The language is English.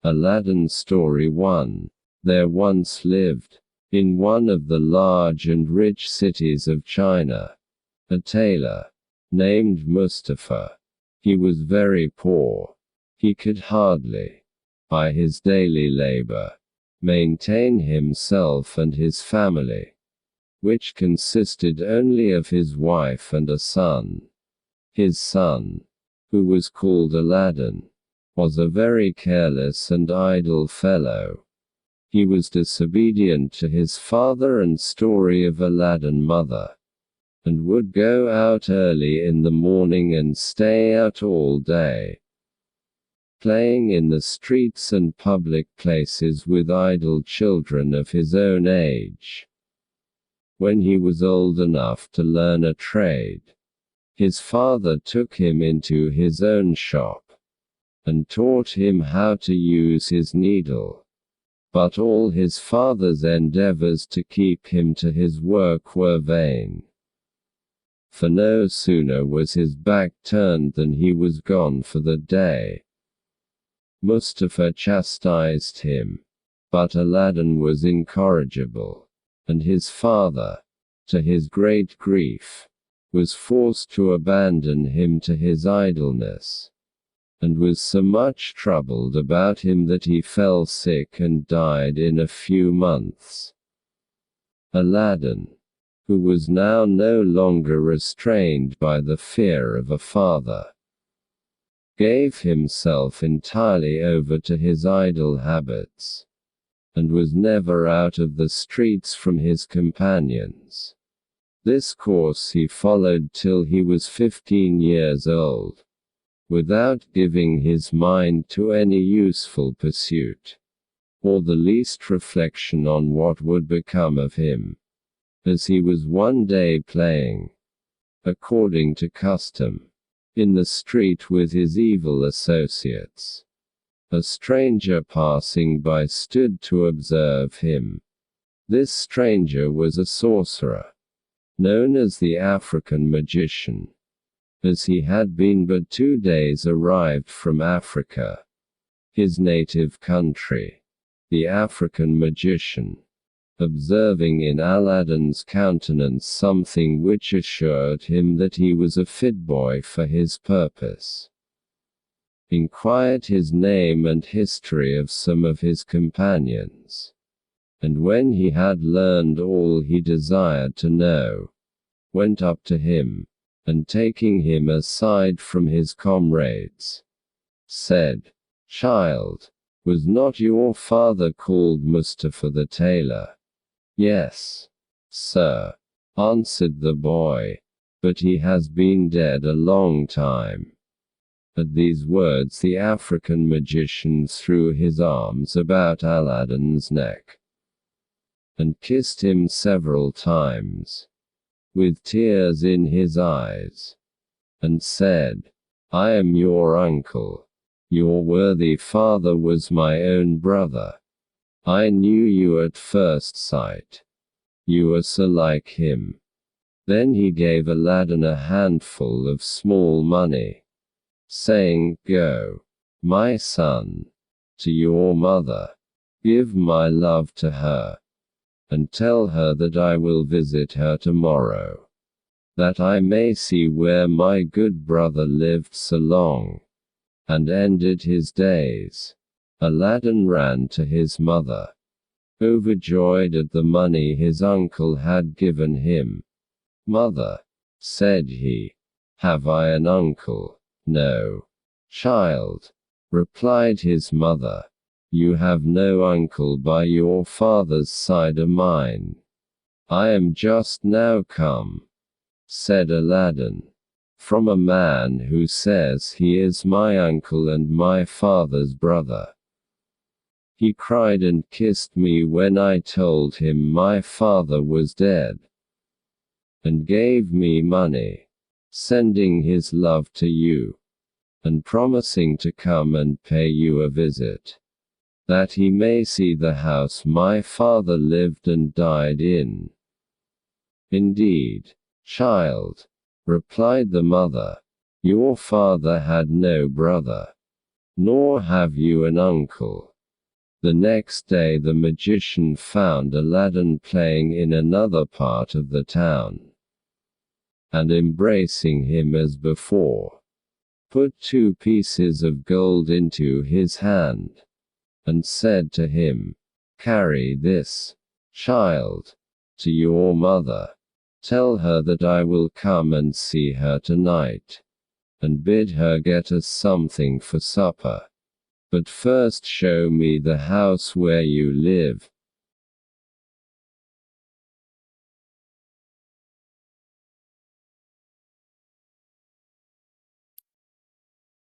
Aladdin Story 1. There once lived, in one of the large and rich cities of China, a tailor, named Mustafa. He was very poor. He could hardly, by his daily labor, maintain himself and his family, which consisted only of his wife and a son. His son, who was called Alauddin, was a very careless and idle fellow. He was disobedient to his father and story of Alauddin mother, and would go out early in the morning and stay out all day, playing in the streets and public places with idle children of his own age. When he was old enough to learn a trade, his father took him into his own shop, and taught him how to use his needle. But all his father's endeavors to keep him to his work were vain. For no sooner was his back turned than he was gone for the day. Mustafa chastised him, but Alauddin was incorrigible, and his father, to his great grief, was forced to abandon him to his idleness, and was so much troubled about him that he fell sick and died in a few months. Alauddin, who was now no longer restrained by the fear of a father, gave himself entirely over to his idle habits, and was never out of the streets from his companions. This course he followed till he was 15 years old, without giving his mind to any useful pursuit, or the least reflection on what would become of him. As he was one day playing, according to custom, in the street with his evil associates, a stranger passing by stood to observe him. This stranger was a sorcerer, known as the African magician. As he had been but 2 days arrived from Africa, his native country, the African magician, observing in Aladdin's countenance something which assured him that he was a fit boy for his purpose, inquired his name and history of some of his companions, and when he had learned all he desired to know, went up to him, and taking him aside from his comrades, said, "Child, was not your father called Mustafa the tailor?" "Yes, sir," answered the boy, "but he has been dead a long time." At these words the African magician threw his arms about Aladdin's neck, and kissed him several times, with tears in his eyes, and said, "I am your uncle. Your worthy father was my own brother. I knew you at first sight. You are so like him." Then he gave Aladdin a handful of small money, saying, "Go, my son, to your mother, give my love to her, and tell her that I will visit her tomorrow, that I may see where my good brother lived so long, and ended his days." Aladdin ran to his mother, overjoyed at the money his uncle had given him. "Mother," said he, "have I an uncle?" "No, child," replied his mother. "You have no uncle by your father's side or mine." "I am just now come," said Aladdin, "from a man who says he is my uncle and my father's brother. He cried and kissed me when I told him my father was dead, and gave me money, sending his love to you, and promising to come and pay you a visit, that he may see the house my father lived and died in." "Indeed, child," replied the mother, "your father had no brother, nor have you an uncle. The next day the magician found Aladdin playing in another part of the town, and embracing him as before, put 2 pieces of gold into his hand, and said to him, "Carry this, child, to your mother. Tell her that I will come and see her tonight, and bid her get us something for supper. But first show me the house where you live,